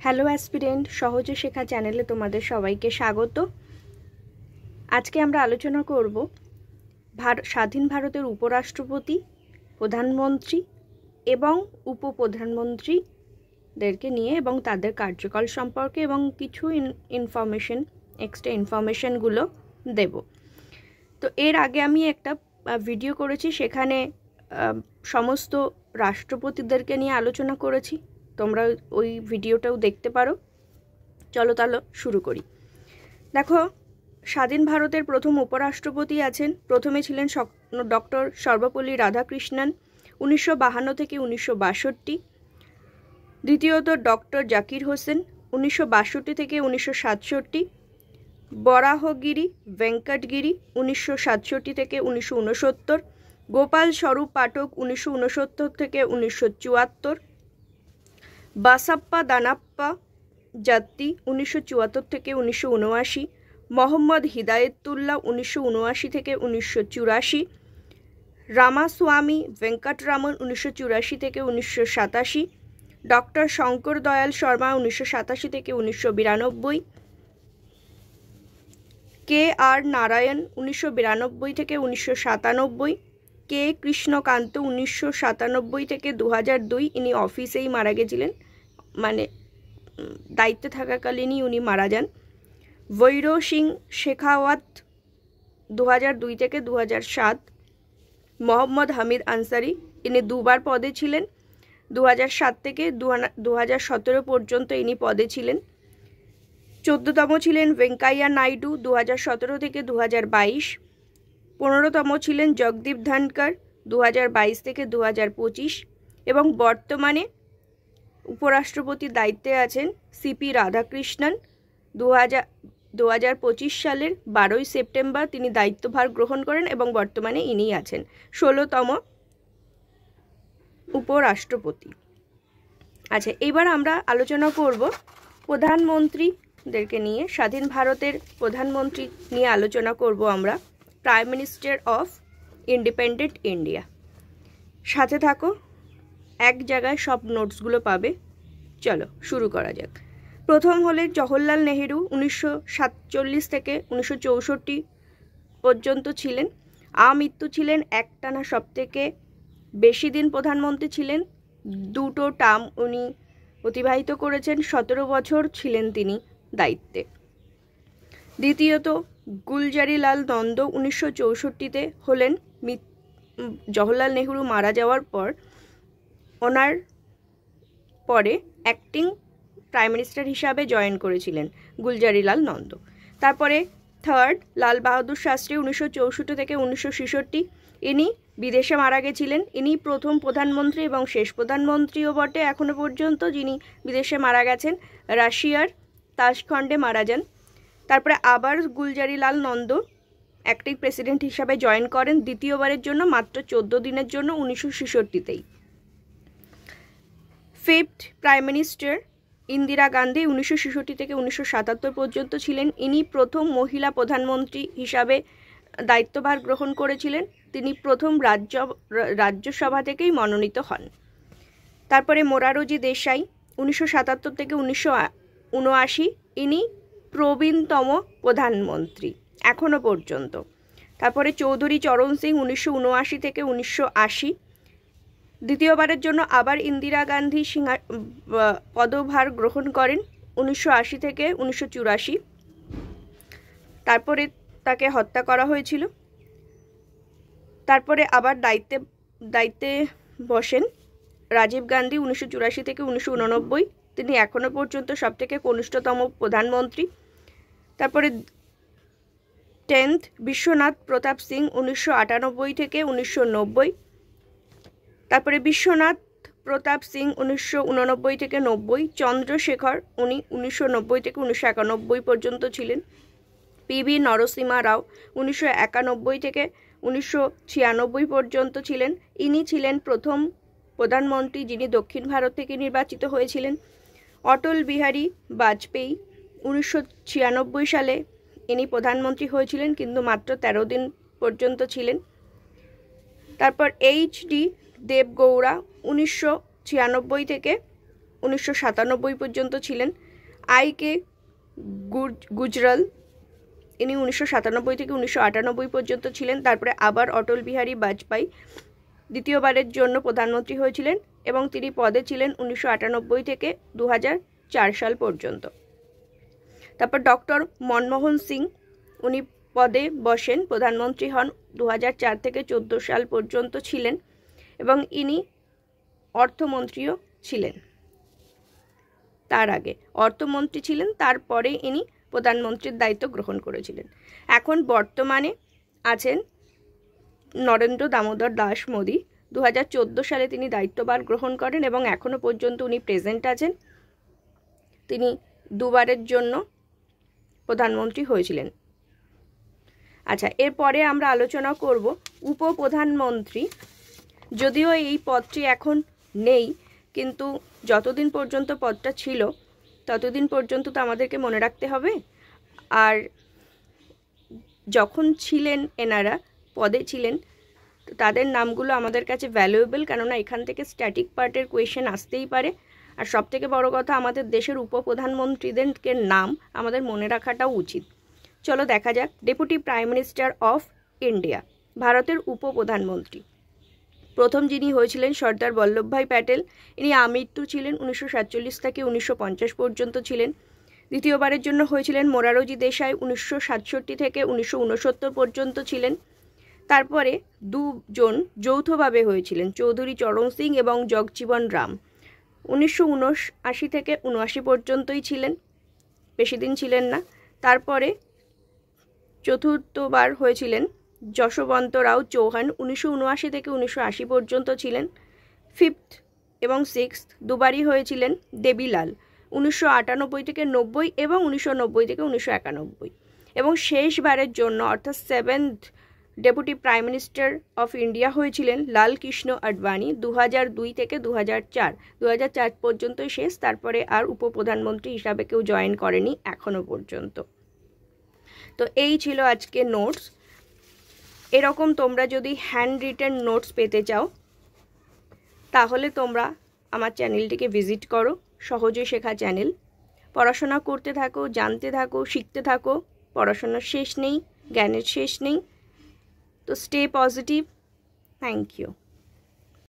Hello aspirant, সহজে শেখা চ্যানেলে তোমাদের সবাইকে স্বাগত। আজকে আমরা আলোচনা করব স্বাধীন ভারতের উপরাষ্ট্রপতি, প্রধানমন্ত্রী এবং উপপ্রধানমন্ত্রীদেরকে নিয়ে এবং তাদের কার্যকাল সম্পর্কে এবং কিছু এক্সট্রা ইনফরমেশনগুলো দেব। তো এর আগে আমি একটা ভিডিও করেছি, সেখানে সমস্ত রাষ্ট্রপতিদেরকে নিয়ে আলোচনা করেছি। তোমরা ওই ভিডিওটাও দেখতে পারো। চলো তাহলে শুরু করি। দেখো, স্বাধীন ভারতের প্রথম উপরাষ্ট্রপতি আছেন, প্রথমে ছিলেন ডক্টর সর্বপল্লী রাধাকৃষ্ণন, 1952 থেকে 1962। দ্বিতীয়ত ডক্টর জাকির হোসেন, 1962 থেকে 1967। বরাহগিরি ভেঙ্কটগিরি, 1967 থেকে 1969। গোপাল স্বরূপ পাঠক, 1969 থেকে 1974। বাসাপ্পা দানাপ্পা জাত্তি, 1974 থেকে 1979। মোহাম্মদ হিদায়তুল্লাহ, 1979 থেকে 1984। রামাস্বামী ভেঙ্কটরামন, 1984 থেকে 1987। ডক্টর শঙ্কর দয়াল শর্মা, 1987 থেকে 1992। কে আর নারায়ণ, 1992 থেকে 1997। কে কৃষ্ণকান্ত, 1997 থেকে 2002। ইনি অফিসেই মারা গেছিলেন, মানে দায়িত্বে থাকাকালীনই উনি মারা যান। ভৈরব সিং শেখাওয়াত, 2002 থেকে 2007। মোহাম্মদ হামিদ আনসারি, ইনি দুবার পদে ছিলেন, 2007 থেকে 2017 পর্যন্ত ইনি পদে ছিলেন। 14তম ছিলেন ভেঙ্কাইয়া নাইডু, 2017 থেকে 2022। 15তম ছিলেন জগদীপ ধনকর, 2022 থেকে 2025। এবং বর্তমানে উপরাষ্ট্রপতির দায়িত্বে আছেন সিপি রাধাকৃষ্ণন। 2025 সালের 12ই সেপ্টেম্বর তিনি দায়িত্বভার গ্রহণ করেন এবং বর্তমানে ইনিই আছেন 16তম উপরাষ্ট্রপতি। আচ্ছা, এবার আমরা আলোচনা করব প্রধানমন্ত্রীদেরকে নিয়ে। স্বাধীন ভারতের প্রধানমন্ত্রী নিয়ে আলোচনা করব আমরা, prime minister of independent India. সাথে থাকো, এক জায়গায় সব নোটসগুলো পাবে। চলো শুরু করা যাক। প্রথম হলেন জওহরলাল নেহেরু, 1947 থেকে 1964 পর্যন্ত ছিলেন। আমৃত্যু ছিলেন, একটানা সবথেকে বেশি দিন প্রধানমন্ত্রী ছিলেন। দুটো টার্ম উনি অতিবাহিত করেছেন, 17 বছর ছিলেন তিনি দায়িত্বে। দ্বিতীয়ত গুলজারিলাল নন্দ, 1964-তে হলেন। জওহরলাল নেহেরু মারা যাওয়ার পর ওনার পরে অ্যাক্টিং প্রাইম মিনিস্টার হিসাবে জয়েন করেছিলেন গুলজারিলাল নন্দ। তারপরে থার্ড লাল বাহাদুর শাস্ত্রী, 1964 থেকে 1966। ইনি বিদেশে মারা গেছিলেন। ইনি প্রথম প্রধানমন্ত্রী এবং শেষ প্রধানমন্ত্রীও বটে এখনো পর্যন্ত যিনি বিদেশে মারা গেছেন। রাশিয়ার তাশখণ্ডে মারা যান। তারপরে আবার গুলজারিলাল নন্দ অ্যাক্টিং প্রেসিডেন্ট হিসাবে জয়েন করেন দ্বিতীয়বারের জন্য, মাত্র 14 দিনের জন্য, 1966-তেই। Fifth prime minister Indira Gandhi, 1966 থেকে 1977 পর্যন্ত ছিলেন। ইনি প্রথম মহিলা প্রধানমন্ত্রী হিসাবে দায়িত্বভার গ্রহণ করেছিলেন। তিনি প্রথম রাজ্যসভা থেকেই মনোনীত হন। তারপরে মোরারজি দেশাই, 1977 থেকে 1979। ইনি প্রবীণতম প্রধানমন্ত্রী এখনো পর্যন্ত। তারপরে চৌধুরী চরণ সিং, 1979 থেকে 1980। দ্বিতীয়বারের জন্য আবার ইন্দিরা গান্ধী পদভার গ্রহণ করেন 1980 থেকে 1984। তারপরে তাকে হত্যা করা হয়েছিল। তারপরে আবার দায়িত্বে বসেন রাজীব গান্ধী, 1984 থেকে 1989। তিনি এখনো পর্যন্ত সবথেকে কনিষ্ঠতম প্রধানমন্ত্রী। তারপরে 10th বিশ্বনাথ প্রতাপ সিং, 1998 থেকে 1990। তারপরে বিশ্বনাথ প্রতাপ সিং, 1989 থেকে 90। চন্দ্রশেখর, উনি 1990 থেকে 1991 পর্যন্ত ছিলেন। পিভি নরসিমহা রাও, 1991 থেকে 1996 পর্যন্ত ছিলেন। ইনি ছিলেন প্রথম প্রধানমন্ত্রী যিনি দক্ষিণ ভারত থেকে নির্বাচিত হয়েছিলেন। অটল বিহারী বাজপেয়ী, 1996 সালে ইনি প্রধানমন্ত্রী হয়েছিলেন, কিন্তু মাত্র 13 দিন পর্যন্ত ছিলেন। তারপর এইচ ডি দেবগৌড়া, 1996 থেকে 1997 পর্যন্ত ছিলেন। আই.কে. গুজরাল, ইনি 1997 থেকে 1998 পর্যন্ত ছিলেন। তারপরে আবার অটল বিহারী বাজপেয়ী দ্বিতীয়বারের জন্য প্রধানমন্ত্রী হয়েছিলেন এবং তিনি পদে ছিলেন 1998 থেকে 2004 সাল পর্যন্ত। তারপর ডক্টর মনমোহন সিং, উনি পদে বসেন, প্রধানমন্ত্রী হন 2004 থেকে 14 সাল পর্যন্ত ছিলেন এবং ইনি অর্থমন্ত্রীও ছিলেন। তার আগে অর্থমন্ত্রী ছিলেন, তারপরে ইনি প্রধানমন্ত্রীর দায়িত্ব গ্রহণ করেছিলেন। এখন বর্তমানে আছেন নরেন্দ্র দামোদর দাস মোদী। 2014 সালে তিনি দায়িত্বভার গ্রহণ করেন এবং এখনও পর্যন্ত উনি প্রেজেন্ট আছেন। তিনি দুবারের জন্য প্রধানমন্ত্রী হয়েছিলেন। আচ্ছা, এরপরে আমরা আলোচনা করব উপপ্রধানমন্ত্রী। যদিও এই পদটি এখন নেই, কিন্তু যতদিন পর্যন্ত পদটা ছিল ততদিন পর্যন্ত তো আমাদেরকে মনে রাখতে হবে। আর যখন ছিলেন এনারা পদে ছিলেন, তাদের নামগুলো আমাদের কাছে ভ্যালুয়েবল, কেননা এখান থেকে স্ট্যাটিক পার্টের কোয়েশ্চেন আসতেই পারে। আর সবথেকে বড় কথা, আমাদের দেশের উপপ্রধানমন্ত্রীদেরকে নাম আমাদের মনে রাখাটাও উচিত। চলো দেখা যাক। Deputy prime minister of India, ভারতের উপপ্রধানমন্ত্রী। প্রথম যিনি হয়েছিলেন সর্দার বল্লভভাই প্যাটেল, ইনি আমৃত্যু ছিলেন, 1947 থেকে 1950 পর্যন্ত ছিলেন। দ্বিতীয়বারের জন্য হয়েছিলেন মোরারজি দেশাই, 1967 থেকে 1969 পর্যন্ত ছিলেন। তারপরে দুজন যৌথভাবে হয়েছিলেন, চৌধুরী চরণ সিং এবং জগজীবন রাম, 1979 থেকে 79 পর্যন্তই ছিলেন, বেশি দিন ছিলেন না। তারপরে চতুর্থবার হয়েছিলেন যশবন্ত রাও চৌহান, 1979 থেকে 1980 পর্যন্ত ছিলেন। ফিফথ এবং সিক্সথ দুবারই হয়েছিলেন দেবীলাল, 1998 থেকে 90 এবং 1990 থেকে 1991। এবং শেষবারের জন্য অর্থাৎ seventh deputy prime minister of India হয়েছিলেন লাল কৃষ্ণ আডবাণী, 2002 থেকে 2004 পর্যন্তই শেষ। তারপরে আর উপপ্রধানমন্ত্রী হিসাবে কেউ জয়েন করেনি এখনো পর্যন্ত। তো এই ছিল আজকে নোটস। এরকম তোমরা যদি হ্যান্ড রিটেন নোটস পেতে চাও তাহলে তোমরা আমার চ্যানেলটিকে ভিজিট করো, সহজে শেখা চ্যানেল। পড়াশোনা করতে থাকো, জানতে থাকো, শিখতে থাকো। পড়াশোনার শেষ নেই, জ্ঞানের শেষ নেই। তো স্টে পজিটিভ। Thank you.